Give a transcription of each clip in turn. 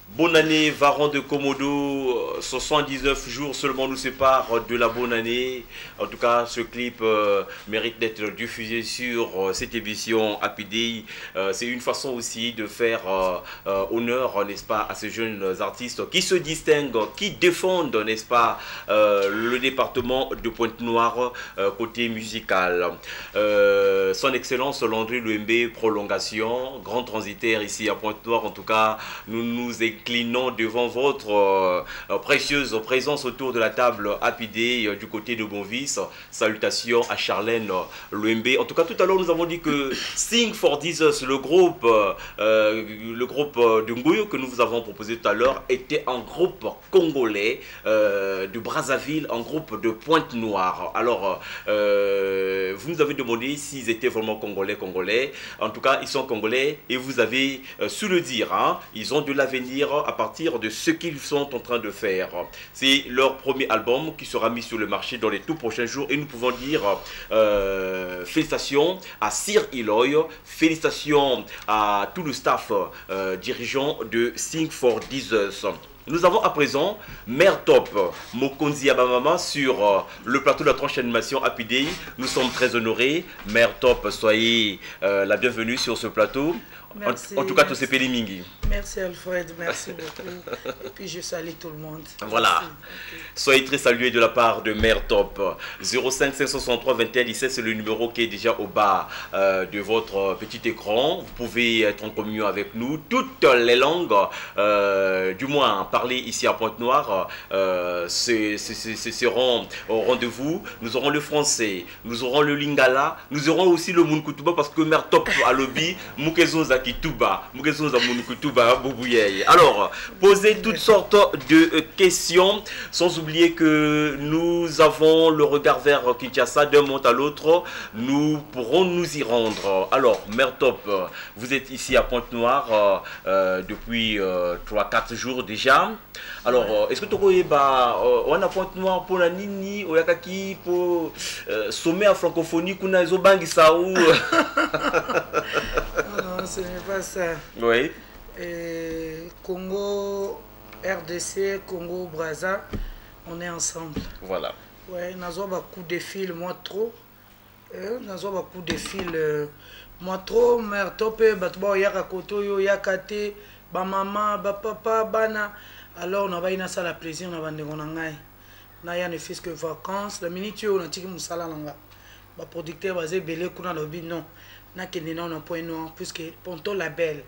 Bonne année, Varan de Komodo. 79 jours seulement nous séparent de la bonne année. En tout cas, ce clip mérite d'être diffusé sur cette émission Happy Day. C'est une façon aussi de faire honneur, n'est-ce pas, à ces jeunes artistes qui se distinguent, qui défendent, n'est-ce pas, le département de Pointe-Noire côté musical. Son Excellence Landry Luembe, prolongation, grand transitaire ici à Pointe-Noire. En tout cas, nous nous inclinons devant votre précieuse présence autour de la table Happy Day du côté de Bonvis. Salutations à Charlène Luembe. En tout cas, tout à l'heure, nous avons dit que Sing for Jesus, le groupe de Ngoyo que nous vous avons proposé tout à l'heure, était un groupe congolais de Brazzaville, un groupe de Pointe-Noire. Alors, vous nous avez demandé s'ils étaient vraiment congolais. En tout cas, ils sont congolais et vous avez su le dire. Hein, ils ont de l'avenir à partir de ce qu'ils sont en train de faire. C'est leur premier album qui sera mis sur le marché dans les tout prochains jours et nous pouvons dire félicitations à Sir Eloy, félicitations à tout le staff dirigeant de Sing for Jesus. Nous avons à présent Mère Top, Mokonzi Abamama sur le plateau de la tranche animation Happy Day. Nous sommes très honorés. Mère Top, soyez la bienvenue sur ce plateau. Merci, en tout cas, tous ces Pélimingi. Merci Alfred, merci beaucoup. Et puis je salue tout le monde. Voilà. Okay. Soyez très salués de la part de Mère Top. 05 563 21 17, c'est le numéro qui est déjà au bas de votre petit écran. Vous pouvez être en communion avec nous. Toutes les langues, du moins parlées ici à Pointe-Noire, seront au rendez-vous. Nous aurons le français, nous aurons le lingala, nous aurons aussi le Munkutuba parce que Mère Top a lobby Mukezonza Kituba, Mukezonza Munkutuba, Boubouye. Alors, posez toutes sortes de questions, sans oublier que nous avons le regard vers Kinshasa d'un monde à l'autre. Nous pourrons nous y rendre. Alors, Mère Top, vous êtes ici à Pointe-Noire depuis 3-4 jours déjà. Alors, est-ce que tu connais on a Pointe-Noire pour la Nini, Oyakaki, pour sommet à francophonie, kuna Zobangi Saou? Non, ce n'est pas ça. Oui. Congo, RDC, Congo, Brazza, on est ensemble. Voilà. Ouais, nous avons beaucoup de fils, moi trop. Nous avons beaucoup de fils, moi trop. Mère Top, Batba, Yakakoto, Yakate, Bamama, Bapapa, Bana. Alors, on a eu un plaisir, on a vendu un an. Naya ne fait que vacances. La minute où on a tiré mon salaire, le producteur va se belé qu'on a lobby non. Na kende na on point noir puisque ponto label.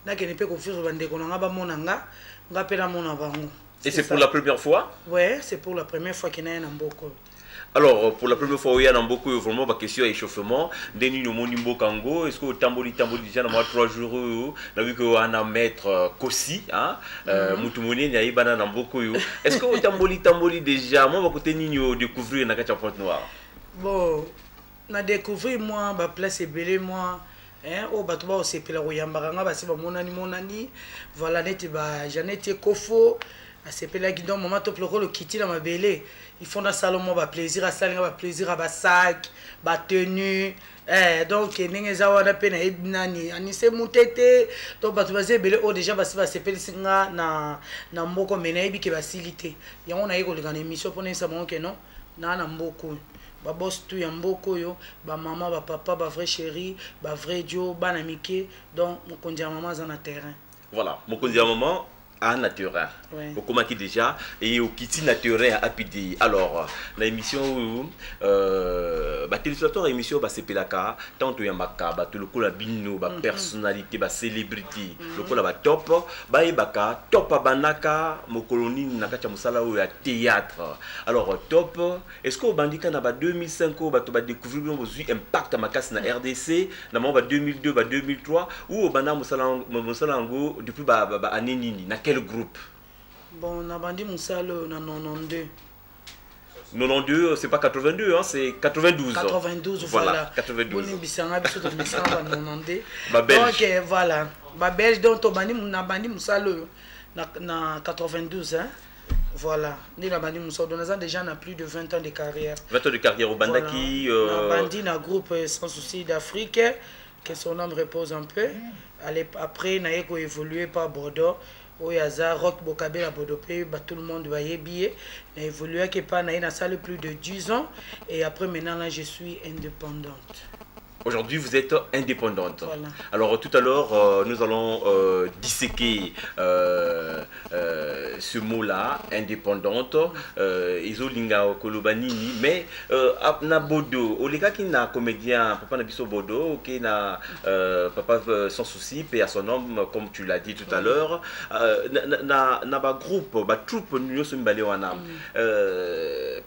Na kende peut confier vendre qu'on a ba monanga, nga pela mona bango. Et c'est pour la première fois? Ouais, c'est pour la première fois qu'il y a un Mboko. Alors, pour la première fois, il y a un Mboko, vraiment, ma question est échauffement. Deni no monimbo kango, est-ce que au tamboli déjà dans 3 jours, on a vu qu'on a maître Kossi, hein, Moutumone, il y a eu banana Mboko. Est-ce que au tamboli déjà, moi, je vais découvrir na kacha Pointe-Noire? Bon, na découvrir moi, ba place est belle moi. Hein, oh batuba o sepela ko yambanga ba se ba monani voilà neti ba Janete Kofo a sepela ki donc maman top le kiti na mabele ils font dans salon moi ba plaisir à salinga ba plaisir à ba sac ba tenue donc ninge za wana pe na ebnani ani se mutete donc batuba ze bele o déjà ba se ba sepela singa na mboko mena ebi ke ba silité yango na yeko le kana émission pour nesa mon que non na mboko ba boss tout ya mboko yo ba maman ba papa ba vrai chéri ba vrai dio ba na mike donc mon kondia maman za na terrain. Voilà, mon kondia maman à naturel. Au comment qui déjà et au kiti naturel à Happy Day. Alors l'émission téléspectateur émission c'est pelaka tant que yamaka tout le coup la bino ba personnalité ba célébrité le coup la top ba ebaka top abanaka mo colonie nakata musala ou ya théâtre. Alors top est-ce que au bandika na ba 2005 ba to ba découvrir vos impact makasi na RDC na ba 2002 ba 2003 ou au bana musala ngo depuis ba année nini na quel groupe? Bon, on a vendu Moussalo en 92. 92, c'est pas 82, hein, c'est 92. 92, voilà. 92. Donc, voilà. Ma belge, donc, on a vendu Moussalo en 92, hein. Voilà. Nous avons vendu Moussalo. On a déjà plus de 20 ans de carrière. 20 ans de carrière au Bandaki. On a vendu un groupe sans souci d'Afrique. que son âme repose un peu. Après, n'a évolué par Bordeaux. Où il y a Rock Bokabe à Bordeaux, tout le monde va y être. N'a évolué que pas dans salle plus de 10 ans. Et après, maintenant, là, je suis indépendante. Aujourd'hui, vous êtes indépendante. Voilà. Alors, tout à l'heure, nous allons disséquer ce mot-là, indépendante. Isolinga Kolobanini. Mais, na Bodo, au les qui na comédien, papa Nabiso Bodo, qui na papa sans souci, paix à son nom, comme tu l'as dit tout à l'heure. Na ba groupe, ba troupe, nous sommes balés en âme.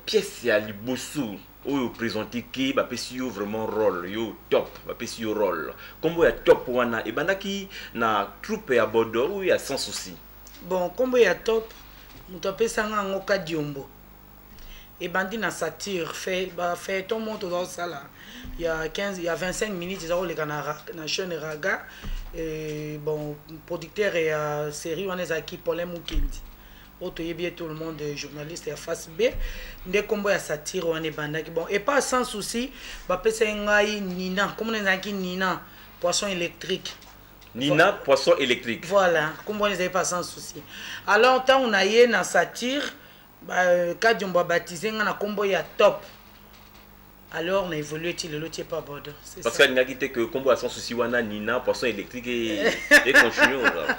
Pièce ya libosu. Ou présenter qui va passer vraiment rôle yo top va passer rôle comme il y a top wana et bandaki na troupe à Bordeaux ou il y a sans souci bon comme il y a top mutapé sanga ngoka diombo et bandi na satire fait ton monte dans ça là il y a 25 minutes ils ont les canards na chaîne raga et bon producteur et série on est qui Paulin Mukindi. Tout le monde journaliste et face B des combats à satire on est bandaki bon et pas sans souci bah ngai Nina comme on est Nina poisson électrique Nina poisson électrique voilà comme on est pas sans souci alors tant on a yé na satire bah quand on va baptiser on a combo ya top alors on a évolué le lotier pas Bordeaux parce qu'il y a quitté que combo à sans souci wana Nina poisson électrique et continue voilà.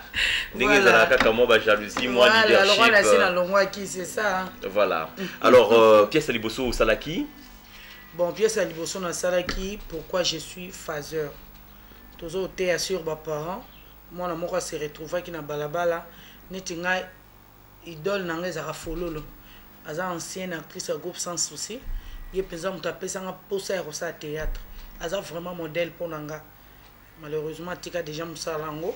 Jalousie, moi, alors on a la longue qui c'est ça. Voilà. Alors, pièce à Liboso au Salaki. Bon, pièce à Liboso au Salaki, pourquoi je suis phaseur. Toujours été assure mes parents. Moi, la mort se retrouve qui na balabala. Netinga idole nangé zara fololo. Aza ancienne actrice à groupe sans souci. Il pense à m'taper ça un poster au théâtre. Aza vraiment modèle pour nanga. Malheureusement, tika déjà musalango.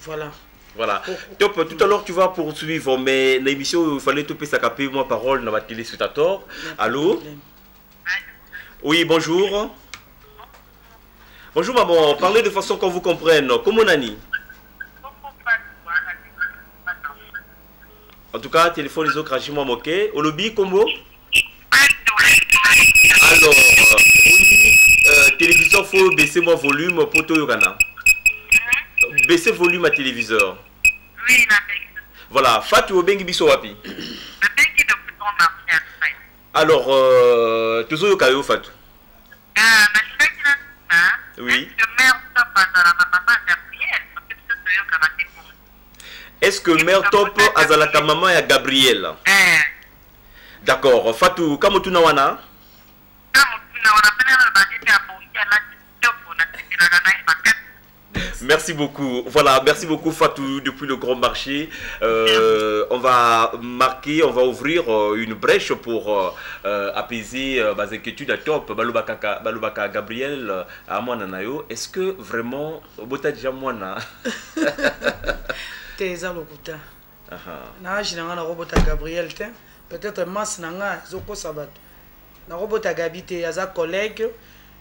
Voilà. Voilà. Top, tout à l'heure tu vas poursuivre, mais l'émission il fallait te passer sa moi parole dans ma téléspectateur. Allô? Oui, bonjour. Bonjour maman, parlez de façon qu'on vous comprenne. Comment Nani? En tout cas, téléphone les autres crachés moi moqué. Au lobby, combo? Alors, oui, télévision, faut baisser mon volume pour tout Yogana. Baissez volume à téléviseur. Oui, voilà, Fatou Obengi Biso Wapi. Alors, toujours au Kayo Fatou. Oui. Est-ce que mère top azalaka maman ya Gabriel? D'accord, Fatou, comment tu n'as Merci beaucoup. Voilà, merci beaucoup Fatou depuis le Grand Marché. On va marquer, on va ouvrir une brèche pour apaiser les inquiétudes à top. Balubaka Gabriel à Moananayo. Est-ce que vraiment, Bota déjà Moana T'es à l'okuta. Je n'ai pas robota Gabriel. Peut-être masse nanga zoko sabat. Na robota Gabi t'es à collègue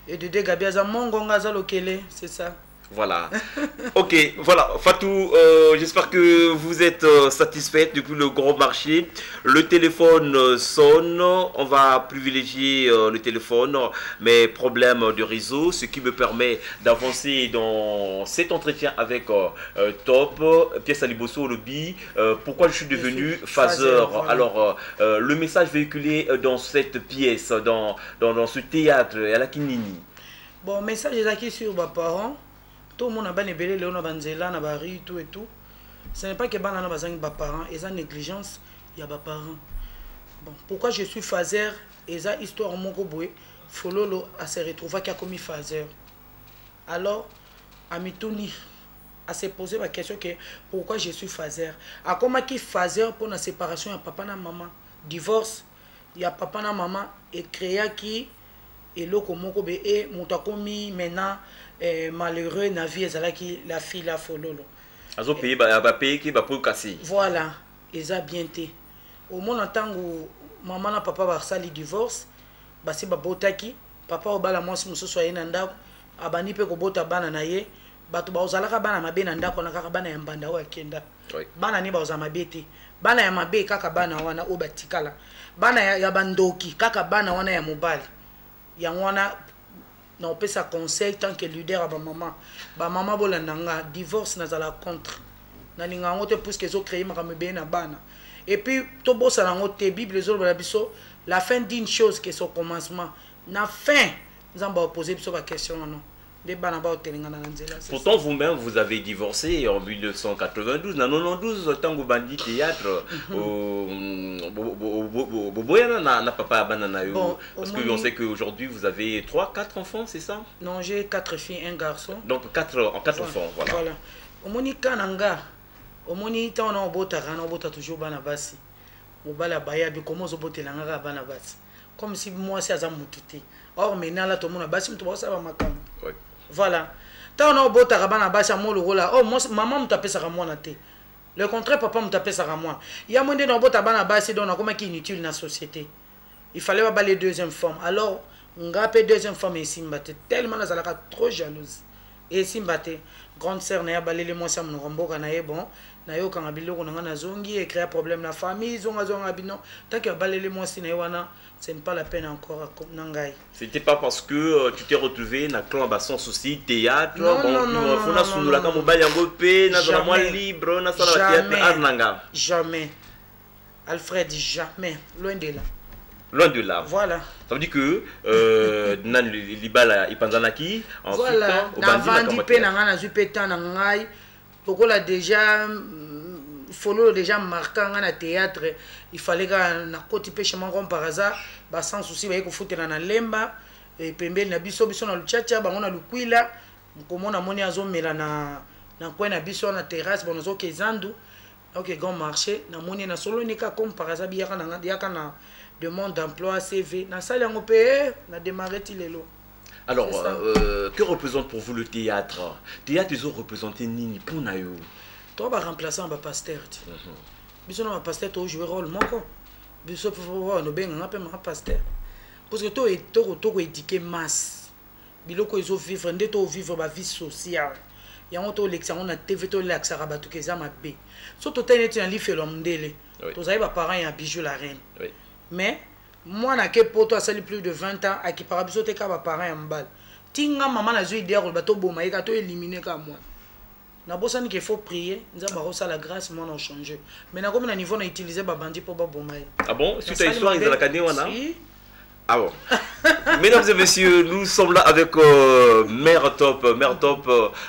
et de deux Gabi à mongonga zalokele, c'est ça. Voilà. Ok, voilà. Fatou, j'espère que vous êtes satisfaite depuis le Grand Marché. Le téléphone sonne. On va privilégier le téléphone, mais problème de réseau, ce qui me permet d'avancer dans cet entretien avec Top, Pièce à Liboso au lobby. Pourquoi je suis devenu phaseur. Voilà. Alors, le message véhiculé dans cette pièce, dans ce théâtre, à la Kinini. Bon, message est acquis sur mes parents. Tout le monde a bien ébélé, Léon a banzela, na bari, tout et tout. Ce n'est pas que banana bazang ba parents, et ça négligence, il y a ba parents. Bon, pourquoi je suis phaseur et ça histoire mon goboué, Fololo a se retrouvé qui a commis phaseur. Alors, à Mitouni, à se poser la question que pourquoi je suis phaseur. À comment qui phaseur pour la séparation, il y a papa et maman. Divorce, il y a papa et maman et créa qui et l'autre mokobe et mutakomi maintenant malheureux na vie ezalaki la fille la fololo azo payer ba payer qui ba pour casser voilà eza bien té au moins en tant que maman na papa ba sali divorce basi ba botaki papa obala mwasi mususu ayena ndako abani pe ko bota bana na ye bato ba ozalaka bana mabe na ndako na kaka bana ya mbanda wa kenda bana ni ba oza mabete bana ya mabe kaka bana wana o batikala bana ya bandoki kaka bana wana ya mobali ya wana na opesa conseil tant que leader à maman bolandanga divorce nazala contre nalinga ngo te puisque ezo créer makambo ebeye na bana et puis tobosana ngo te bible ezoloba biso la fin d'une chose que son commencement na fin nzamba opposer biso ba question non. Pourtant, vous-même, vous avez divorcé en 1992. En 1992, tango bandi théâtre, parce qu'on sait qu'aujourd'hui, vous avez 3-4 enfants, c'est ça? Non, j'ai 4 filles, un garçon. Donc 4 enfants, voilà. Voilà. Omoni kananga, omoni ta on a obota toujours bana basi. Obala baya bi comment obotelanga bana basi. Comme si moi c'est azam mutute. Or maintenant là tout le monde basi mtu ba saba makam. Oui. Voilà. Tant on a beau tarabana basa moi le rôle là. Oh moi maman me taper ça à moi naté. Le contraire papa me taper ça à moi. Il y a moins de no beau tabana basa donc on a comme qui inutile dans la société. Il fallait pas balayer deuxième femme. Alors on rappelle deuxième femme et Simbate tellement la zalaka trop jalouse. Et Simbate grande sœur na ya balele moi ça me romboka na bon. Na yo kanga biloko na ngana zongi et créer problème la famille zonga bino. Tant que balele moi si na wana ce n'est pas la peine encore nangai. C'était pas parce que tu t'es retrouvé dans clan sans souci théâtre jamais Alfred jamais loin de là. Loin de là. Voilà. Ça veut dire que nan libala ipanzanaki voilà na vandi pe na ngana zupe tana ngai pokola déjà follow déjà marquant na théâtre il fallait que na côté pe chez mon par hasard ba sans souci ba ko futela na lemba et pembeni na biso na luchacha bango na lukwila komona moni azomela na coin na biso na terrasse bonozo kezandu OK grand marché na moni na solo nika comme par hasard biaka na demande d'emploi CV na salle yango pe na démarrer tilelo. Alors que représente pour vous le théâtre? Théâtre ils ont représenté nini pour nayo? Toi ba remplaçant ba pasteur. Biso na pasteur to jouer rôle moko. Biso pour no benga pe ma pasteur. Parce que to éduquer masse. Biloko ils ont vivre ndé to vivre ba vie sociale. Yango to lection na TV to lexa rabatu keza mabe. So to tene ti na li felo mndele. To zai ba parents ya bijou la reine. Oui. Mais moi na ke poto asali plus de 20 ans a qui para biso te ka ba parents ya mbal. Tinga maman na zui idée ba to boma ka to éliminer ka moi. Na bosani qu'il faut prier, nous avons reçu la grâce, moi on changé. Mais na comme na niveau on a utilisé ba bandi pour ba boma. Ah bon, suite à l'histoire de la Cadé wana? Ah bon. Mesdames et messieurs, nous sommes là avec Mère Top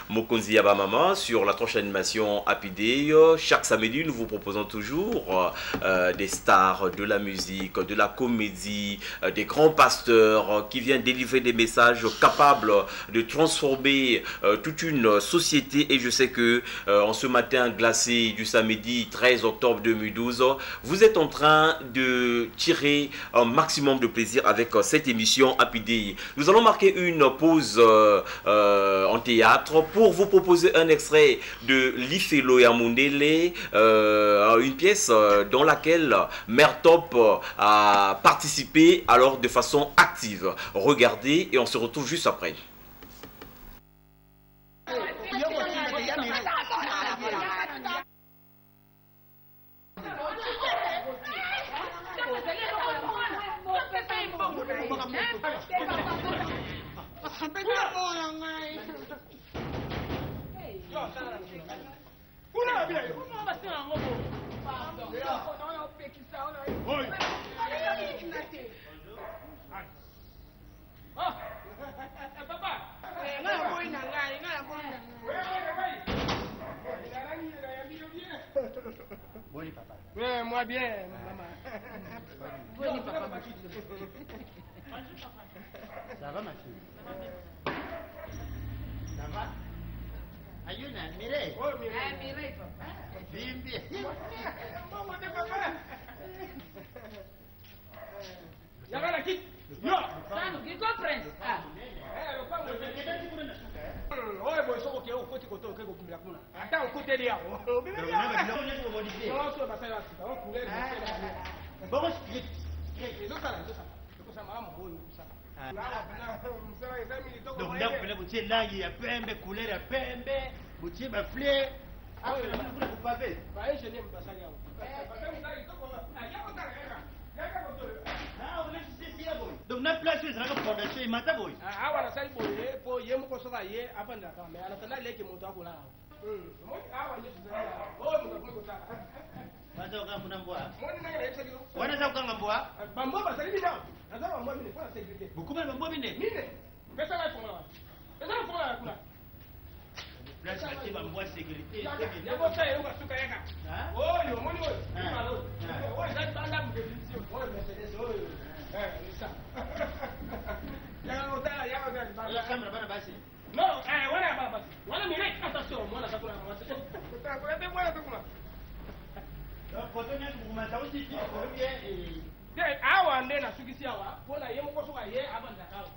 Mokonzi Yabamama sur la tranche animation Happy Day. Chaque samedi, nous vous proposons toujours des stars de la musique, de la comédie, des grands pasteurs qui viennent délivrer des messages capables de transformer toute une société. Et je sais que en ce matin glacé du samedi 13 octobre 2012, vous êtes en train de tirer un maximum de plaisir avec cette émission Happy Day. Nous allons marquer une pause en théâtre pour vous proposer un extrait de Lifelo Yamundele, une pièce dans laquelle Mère Top a participé alors de façon active. Regardez et on se retrouve juste après. Bonne papa. Ouais, moi bien, maman. Bonne papa. Ça va ma fille? Ça va? Ayuna, Mireille. Oh, Mireille. Papa. Bimbi. Maman de papa. Y'a la quitte. Yo. Ça nous qui comprend. Ah. Ouais, bon, ça ok, au côté côté ok, comme la kuna. Attends, au côté là. Oh, bébé. Non, non, ça va faire là. On couler. Bon, je ça. Ça m'a mon ça. Donc ndakupenda butie langi ya pembe, couleur ya pembe, butie ba fleur. Hapo na mimi kuna kupave. Ba je n'aime pas ça là. Na unashisikia boy. Donc na place où ezalaka production emata boye. Awa nasali boye po ye moko soka ye avandaka mais anatanda leki moto akolala. Awa nyesu zala. Oh moto akotala. Baza okanga muna mbwa. Moni nanga yesa kilo. Wana za okanga mbwa. Bambo basali bina. Naza bambo bine pour la sécurité. Bukuma bambo bine. Mine. Pesa la fonga. Pesa la fonga kuna. Place ate bambo sécurité. Yabo sa yo basuka yaka. Oh yo moni oyo. Malo. Oh za banda mbebinsio. Oh Mercedes oh. Lisa. Ya hotel. La camera bana basi. No, wana baba. Wana mire attention, mwana takula kama sasa. Takula te mwana takula. Donc photo nyaki kumata aussi qui ko bien awa nde na sukisi awa pona ye moko soka ye abanda kawo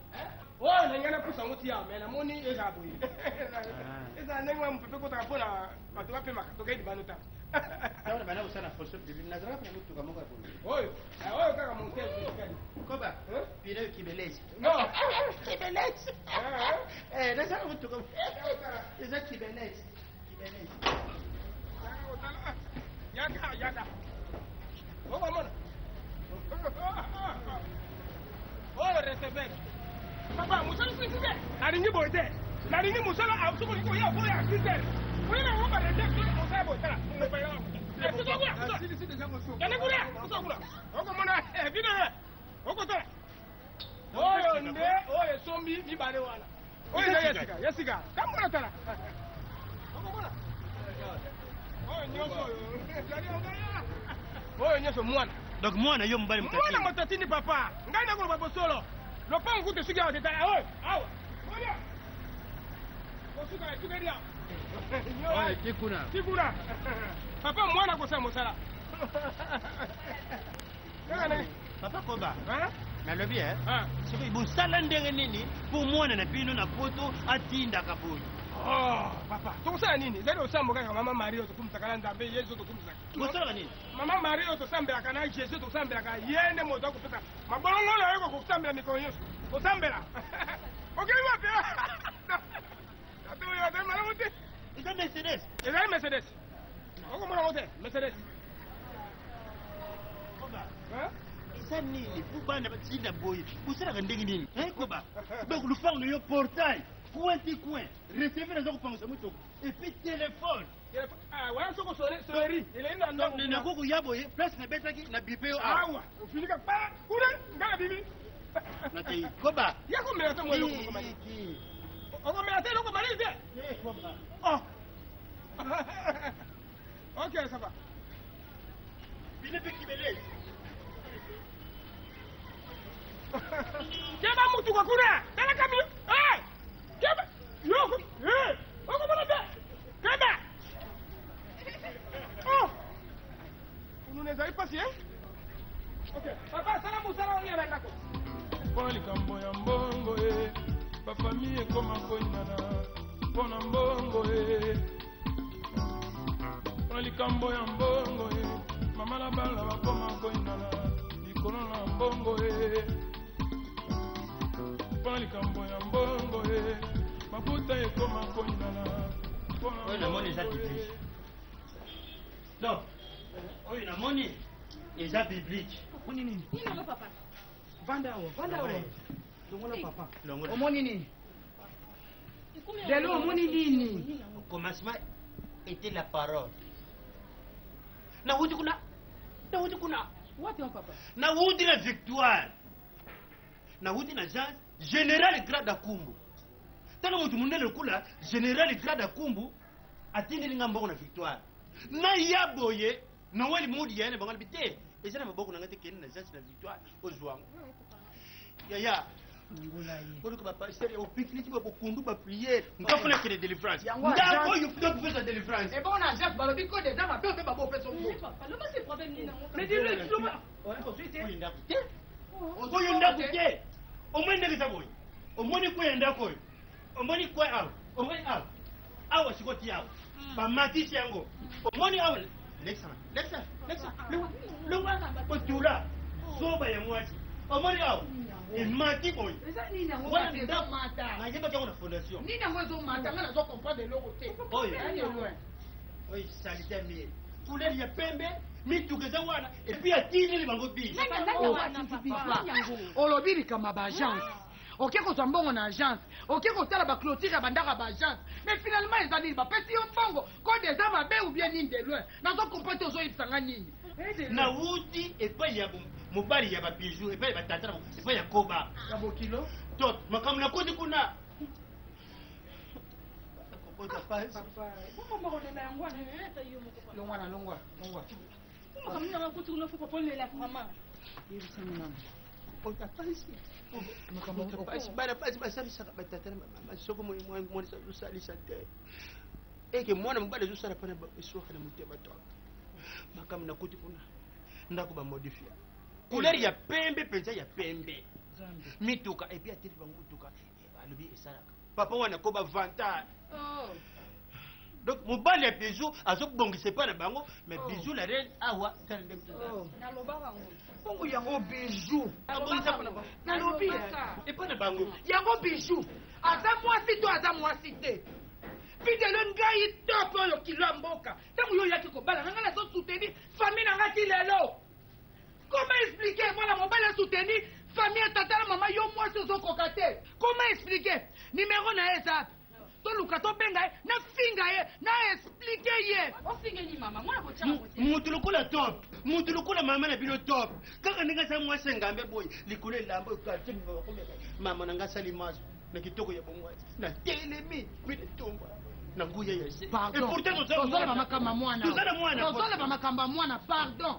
oh na ngana kusa nguti ya me na moni eza boyi eza nengwa mpepe ko ta pona batuka pe makatoka di banuta tawana bana usana photo bibi nazara kwa mtu kama kwa boyi oyo oyo kaka montel kali koba pile kibelezi no kibelezi nazara mtu kama eza kibelezi Yaka. Oh, mona. Oh, recevez. Papa, musala kwisibe. Naringi boite. Naringi musala awusuko liko ya boya kwisibe. Wena ngomba reject musala boitala. Sidi jango so. Kana kula, kusakula. Oko mona vile. Oko tola. Oyo nde, oyo sombi ni bale wala. Oyo yesika. Kama tala. Oko mona. Oyo nyoso mwana. Donc mwana yo mbali mtatini. Mwana mtatini papa. Ngai na kwa bosolo. Lopango kute suki ya tetala. Oyo, awa. Oya. Osuka tukeria. Oyo tikuna. Tikuna. Papa mwana kosa mosala. Papa koba. Hein? Na lobi Soki busala ndenge nini pour mwana na bino na poto atinda kaboyi. Oh, papa. Tukosala nini? Zali osambo kaka mama Mario tokumsakala nzambe Yesu tokumsaka. Kosala nini? Mama Mario tosambelaka na Yesu tosambelaka yende moto akupesa. Mabolongo na yoko kusambela mikolo Yesu. Kosambela. Okay wapi? Atoyo ade malamuti. Eza Mercedes. Eza Mercedes. Oko mwana wote, Mercedes. Koba. Eza nini? Kubana batinda boyi. Kusala ndenge nini? Koba. Donc le faire le portail. Coin, recevez les autres pensions, et puis téléphone. Ah, ouais, ce qu'on sonnerie. Il est là, non. Le Nagogo Yaboye, place na betaki na bipeo. Ah, ouais. On finit comme pas. Oula, ngala bibi. Natei, Koba. Yako mmeleta mwe loko komali. Oko mmeleta loko komali zé. Koba. Oh. Ok, ça va. Bine pe kibele. Keba mutu kwa kura. Tala kamio. Eh! Keba! Yoko! Eh! Oko mwana be! Keba! Oh! Ununeza ipasi, eh? Ok. Papa, salamu salamu ya ndako. Pona likambo ya mbongo ba famille ekoma koinana pona mbongo pona likambo ya mbongo mama na bala bakoma koinana likolo na mbongo pona likambo ya mbongo mafuta ekoma koinana pona oyo namoni eza biblique. Donc oyo namoni eza biblique. Kuni nini? Nini papa? Vanda awo. Longola papa. Longola. Omoni nini? Lelo omoni nini? Au commencement était la parole. Na wuti kuna. Wapi papa? Na wuti la victoire. Na wuti na Jean général grade Akumbu. Tana mutu munene kula général grade Akumbu atindi ngambo na victoire. Na yaboye na wali mudi yana bangal bité. Et ça na maboko na ngate kenna na Jean la victoire ozwango. Ya. Pour que papa c'est au pique-nique pour kundu ba prière. Ngafuna que de délivrance. Ndako you faut faire sa délivrance. Et bon on a Jeff balobi ko de dama pe ba bo pe so. Papa, le c'est problème ni na. Mais dis-le, dis-le. On est ensuite. Oui, ndako. Oyo ndako ke. Omwende bisaboy. Omoni ko ndako. Omoni ko aw. Omoni aw. Aw sikoti aw. Ba matisi yango. Omoni aw. Lexa. Lunga otula. Soba ya mwati. Omoni aw. Et mati boy. Voilà ndako mata. Na yeba kwa fondation. Ni na mwezo mata ngana zo comprendre de l'autre côté. Oyo. Oui, salite mie. Couleur ya pembe mituka eza wana epuis atineli bango bisi olobi likama baagence oke kozwa mbongo na agence oke kotala baclôture ya bandaka baagence mais finalement eza nini bapesi yo mbongo kode eza mabe ou bien nini de loin nazokompa te ozoyebisanga nini nawuti epai ya mobali ya babiju epai ya batata epai ya koba ya bokilo to makambo nakoti kuna longwa bana basi basalisaka batata masoko mwana azosalisa te eke mwana mobali azosala mpona esoka na motema to makambo nakoti kuna ndako bamodifia couleur ya pembe mpenza ya pembe mituka epi ateli bango mutuka alobi esalaka papa wana ko bavantare donc mobali ya bijou azobongisa epai na bango mais bijou la reine awa tala nde bongo yango bijou nalobi epai na bango yango bijou aza mwasi to aza mwasi te videlo ngai top oyo kilo ya mboka ntango yo oyaki kobala na ngai nazosoutenir famille na ngai ti lelo comment expliquer voilà mobali asoutenir famille ya tata na mama yo mwasi ozokoka te comment expliquer numéro na ye eza toluka tobenga ye nafinga ye na explike ye mutu lokola top mutu lokola mama na bino top kaka ndenge asa mwasi engambe boye likolo elamba mama na nga asali maso na kitoko ya bomwasi na telemi mine tomba na nguya ya se tozoleba makambo ya mwana pardon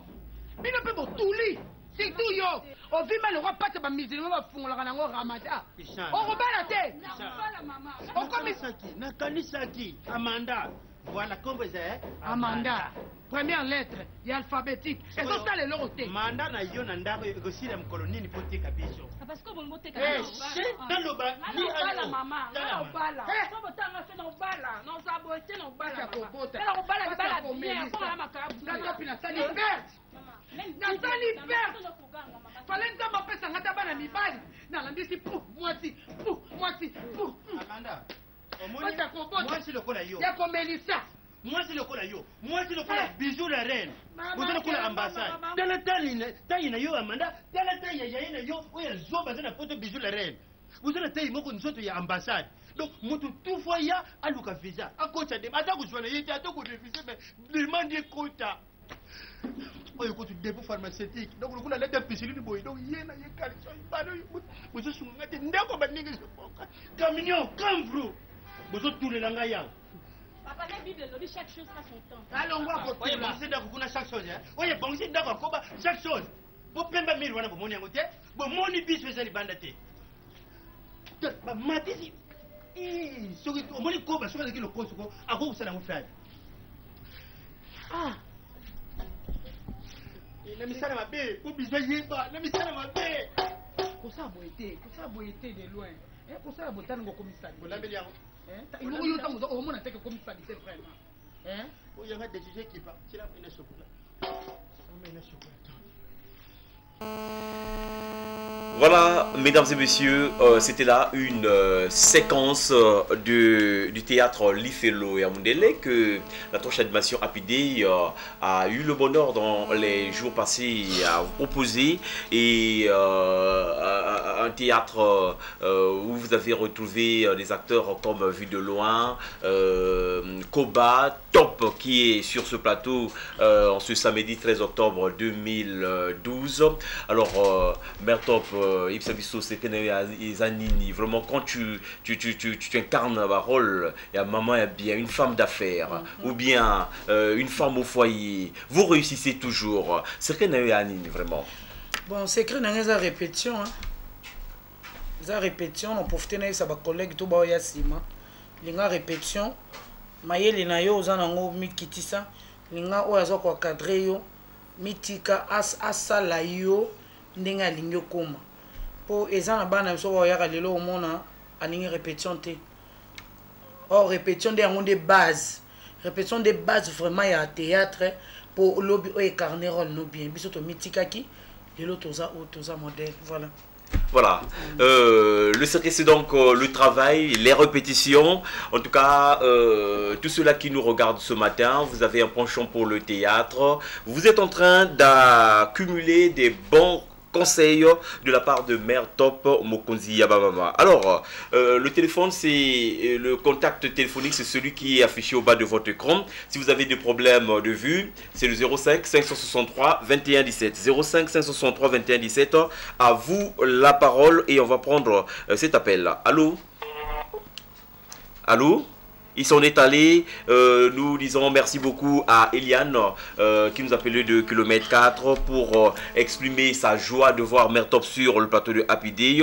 bino mpe botuli surtout yo ovima lokwa pate bamisilima bafungolaka nango ramada okobala te nakanisaki amanda voilà kombo eza amanda première lettre ya alphabétique ezosala eloko te manda na yo na ndako ekosila mokolo nini po teka biso taloba nasali perte fale nzambe apesanga ta bana mibali nalandisi pu mwasi ya komelisa mwasi lokola yo mwasi lokola bijou la reine boza lokola ambassade tala tayi na yo amanda tala tayi ya yaye na yo oyo azoba aza na poto bijou la reine boza na tayi moko nzoto ya ambassade donc moto tout fois ya aluka visa akota de ata kozwa na ye te ata kodefise me demande ekota oyo kotu dépôt pharmaceutique donc lokola leta pisilini boye donc ye na ye kaliso bano bozosunga te ndeko baningi soboka camion camvro bozotulela ngai yawo Papa, la Bible dit chaque chose a son temps. Allons voir quoi. Oye, bongisi ndako kuna chaque chose. Oye, bongisi ndako koba chaque chose. Bo pemba miri wana bomoni yango te. Bomoni biso ezali banda te. Ba matisi. Soki omoni koba soki ezali lokoso ko ako kusala ngofanya. Ah. Na misala mabe, ko biso yeba, na misala mabe. Kosa boete de loin. Kosa botana ngo komisa. Bolambeli yango. Il faut que vous au moins que comme ça dit vraiment. Hein? Il y a des sujets qui partent. C'est là une chocolat. Voilà, mesdames et messieurs, c'était là une séquence du théâtre Lifelo et Amundele que la torche d'animation APD a eu le bonheur dans les jours passés à vous proposer, et un théâtre où vous avez retrouvé des acteurs comme Vu de loin, Koba, Top qui est sur ce plateau en ce samedi 13 octobre 2012. Alors, Mère Top, vraiment quand tu incarnes un rôle, il y a maman, il y a une femme d'affaires, ou bien une femme au foyer, vous réussissez toujours. C'est que vraiment. Bon, c'est que dans la répétition, la répétition, on profite de ça, collègue tout bas yasima, la répétition, maïe na yo zanango mikitisa, linga oyazo kwa cadre yo, mitika asala yo ndenga lingyo koma. Po ezana bana so wa yaka lelo omona aningi répétition te. Or répétition de yango de base. Répétition de base vraiment ya théâtre pour lobby o incarner rôle no bien. Biso to mitika ki lelo toza modèle, voilà. Voilà. Le secret, c'est donc le travail, les répétitions. En tout cas, tous ceux-là qui nous regardent ce matin, vous avez un penchant pour le théâtre. Vous êtes en train d'accumuler des bons conseils de la part de Mère Top Mokonzi Yabamama. Alors, le téléphone, c'est le contact téléphonique, c'est celui qui est affiché au bas de votre écran. Si vous avez des problèmes de vue, c'est le 05 563 21 17. 05 563 21 17. À vous la parole et on va prendre cet appel. Allô? Allô? Ils s'en est allés. Nous disons merci beaucoup à Eliane qui nous appelait de kilomètre 4 pour exprimer sa joie de voir Mère Top sur le plateau de Happy Day.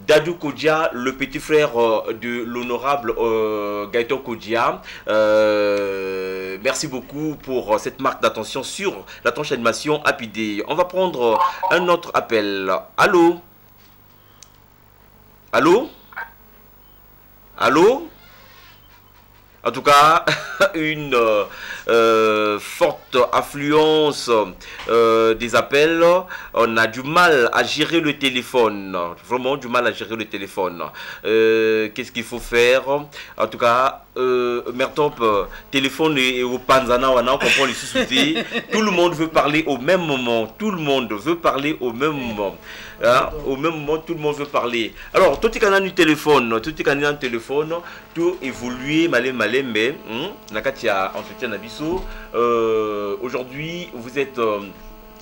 Dadou Kodja, le petit frère de l'honorable Gaëtan Kodja. Merci beaucoup pour cette marque d'attention sur la tranche animation Happy Day. On va prendre un autre appel. Allô? Allô? Allô? En tout cas, une forte affluence des appels. On a du mal à gérer le téléphone. Vraiment du mal à gérer le téléphone. Qu'est-ce qu'il faut faire? En tout cas, Mère Top, téléphone et au Panzana, on comprend les sous-soutés. Tout le monde veut parler au même moment. Tout le monde veut parler au même moment. Hein? Au même moment, tout le monde veut parler. Alors, tout est canal du téléphone, tout évolue, mais Nakatia entretien Nabiso. Aujourd'hui, vous êtes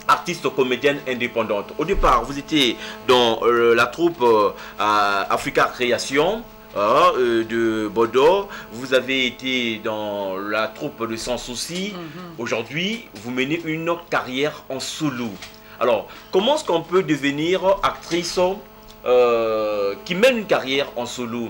artiste comédienne indépendante. Au départ, vous étiez dans la troupe Africa Création de Bordeaux. Vous avez été dans la troupe de Sans Souci. Aujourd'hui, vous menez une carrière en solo. Alors, comment est-ce qu'on peut devenir actrice qui mène une carrière en solo?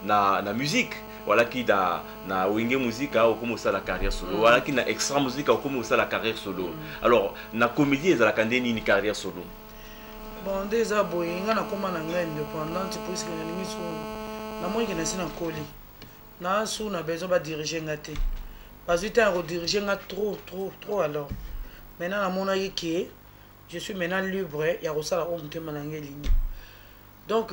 Na musique. Voilà qui na wenge musique au comme ça la carrière solo. Voilà qui na extra musique au comme ça la carrière solo. Alors, na comédie za la kandeni ni carrière solo. Bon, déjà boyinga na koma na ngai indépendante puisque na limiso na moi qui na sina koli. Na sou na besoin ba diriger ngate. Parce que tu as redirigé trop alors. Maintenant, je suis maintenant libre, il y a aussi la honte de donc,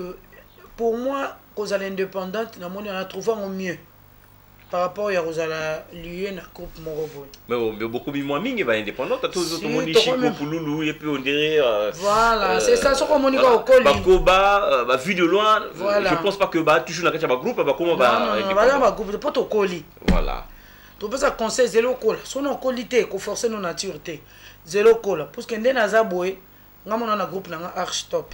pour moi, quand elle est indépendante, on a trouvé au mieux par rapport à la lieu na groupe Morobo. Mais beaucoup moins ming est indépendante, tous les autres monde Chico Pouloulou et puis on dirait voilà, c'est ça ce qu'on dit au col. Bakoba, vu de loin, je pense pas que bah toujours dans un groupe, bah comment bah non, groupe pas au coli. Voilà. Tu peux ça conseil zéro cola. Son qualité qu'on force nos natureté. Zéro cola. Parce que ndé na zaboé, nga mona na groupe na Arch Top.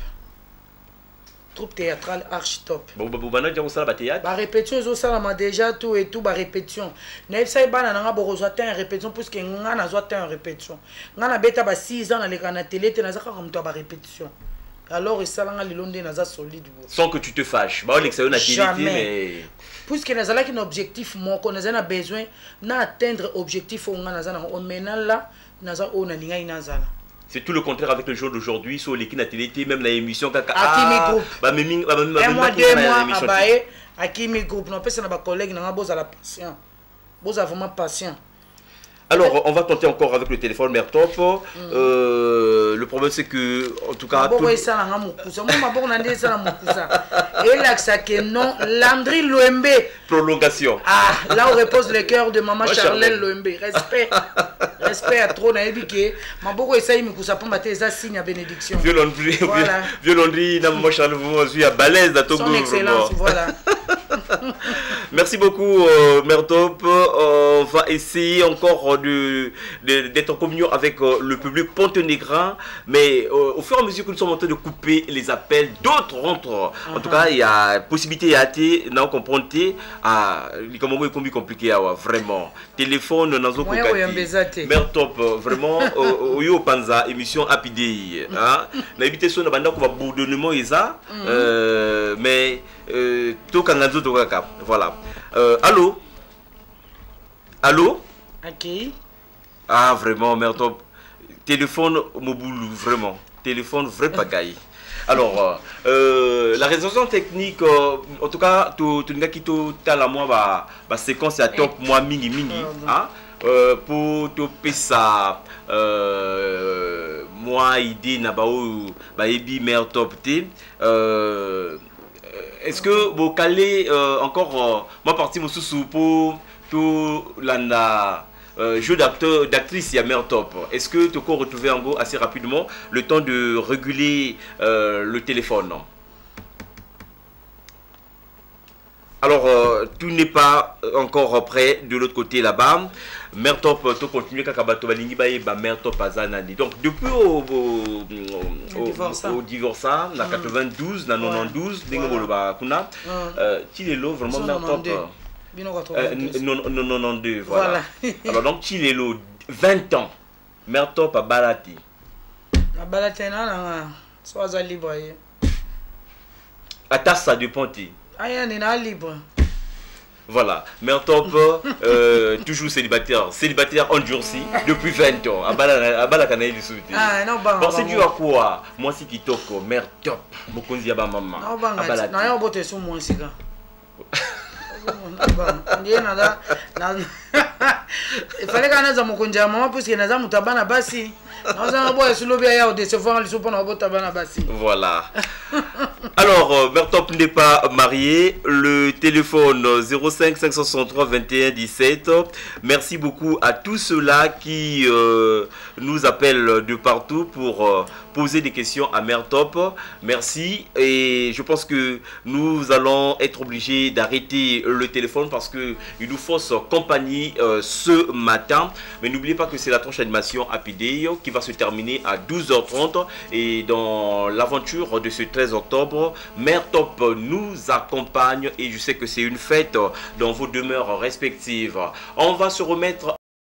Troupe théâtrale Arch Top. Bon bana déjà ça ba théâtre. Ba répétition zo ça ma déjà tout et tout ba répétition. Na ça bana na bo zo ta répétition parce que nga na zo ta répétition. Nga na beta ba 6 ans na le télé te na za comme toi ba répétition. Alors et ça nga lilonde na za solide. Sans que tu te fâches. Ba l'excellent na télé mais puisque nous avons un objectif, nous avons besoin d'atteindre l'objectif on maintenant là, c'est tout le contraire avec le jour d'aujourd'hui sur l'équipe de télé, même la émission un mois, 2 mois, à Kimi Group, nous avons des collègues, nous avons patient. Vous avez vraiment patient. Alors, on va tenter encore avec le téléphone Mère Top. Le problème, c'est que, en tout cas... Prolongation. Ah, là, on repose le cœur de maman Charlène Loembe. Respect. Respect à trop. Violonderie, maman Charlène, vous êtes à balèze dans ton groupe. Son excellence, voilà. Merci beaucoup, Mère Top. On va essayer encore d'être en communion avec le public pontenégrin, mais au fur et à mesure que nous sommes en train de couper les appels, d'autres rentrent. En tout cas, il y a possibilité à comprendre à comment est compliqué vraiment. Téléphone, nazo kokati. Mère Top, vraiment oyo panza émission Happy Day. Na éviter son banda ko ba bourdonnement isa, mais tout kangazo to kaka. Voilà. Allô? Allô? Ok. Ah, vraiment, Mère Top. Téléphone mobile, vraiment. Téléphone vrai pagaille. Alors, la résolution technique, en tout cas, tu n'as pas la moi, séquence à top, moi, mini, hein? Pour te ça, moi idée na bao ba ebi mère top t est-ce que vous calez encore moi partie mon sous pour tout landa jeu d'acteur d'actrice il y a mère top, est-ce que tu peux retrouver en gros assez rapidement le temps de réguler le téléphone? Alors, tout n'est pas encore prêt de l'autre côté là-bas. Mère top, tu continues à mère top à Zanani. Donc, depuis au divorçant, en 92, en 92, tu es vraiment mère top. 92, voilà. Alors, donc, tu es 20 ans. Mère top à Balati. À Balati, soit libre. À Tassa de Ponty. Libre. Voilà, mère top, toujours célibataire endurci depuis 20 ans. À Balakanaï du soutien. Bon, c'est dû à quoi? Moi, c'est qui toque, mère top. Mokonzi à maman. Il fallait qu'on ait mon conjoint maman parce qu'il y a un mutabana basi. Voilà. Alors, mère top n'est pas marié. Le téléphone 05 563 21 17. Merci beaucoup à tous ceux-là qui nous appellent de partout pour poser des questions à mère top. Merci. Et je pense que nous allons être obligés d'arrêter le téléphone parce que il nous faut compagnie ce matin. Mais n'oubliez pas que c'est la tranche animation Happy Day qui va se terminer à 12h30. Et dans l'aventure de ce 13 octobre, mère top nous accompagne et je sais que c'est une fête dans vos demeures respectives. On va se remettre